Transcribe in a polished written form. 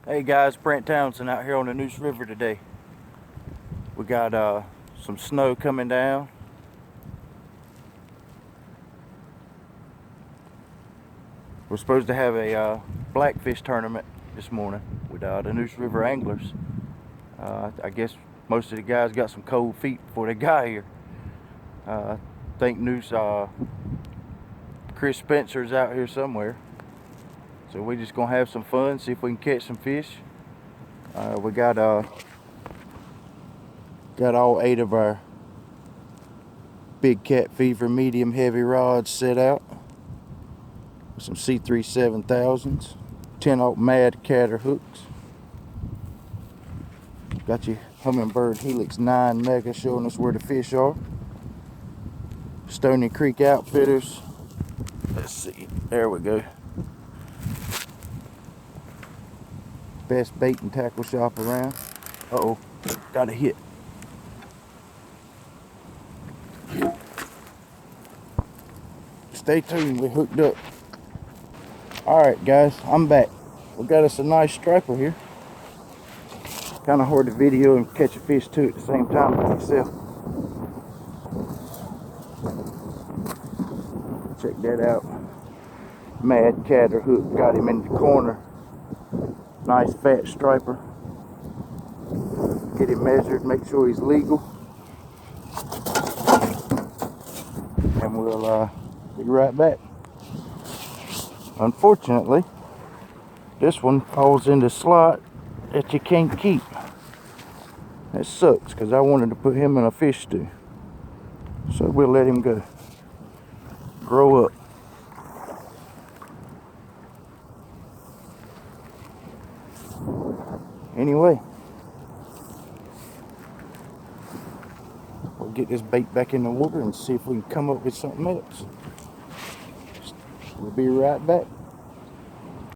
Hey guys, Brent Townsend out here on the Neuse River today. We got some snow coming down. We're supposed to have a blackfish tournament this morning with the Neuse River anglers. I guess most of the guys got some cold feet before they got here. I think Chris Spencer's out here somewhere. So we're just gonna have some fun, see if we can catch some fish. We got all 8 of our big cat fever medium heavy rods set out with some C3 7000s, 10-aught mad catter hooks. Got your Humminbird Helix 9 Mega showing us where the fish are. Stony Creek Outfitters. Let's see, there we go. Best bait and tackle shop around. Uh-oh, got a hit. Stay tuned, we're hooked up. Alright guys, I'm back. We got us a nice striper here. Kind of hard to video and catch a fish too at the same time by myself. Check that out. Mad catter hook, got him in the corner. Nice fat striper. Get him measured, make sure he's legal. And we'll be right back. Unfortunately, this one falls in the slot that you can't keep. That sucks because I wanted to put him in a fish stew. So we'll let him go. Grow up. Anyway, we'll get this bait back in the water and see if we can come up with something else. We'll be right back.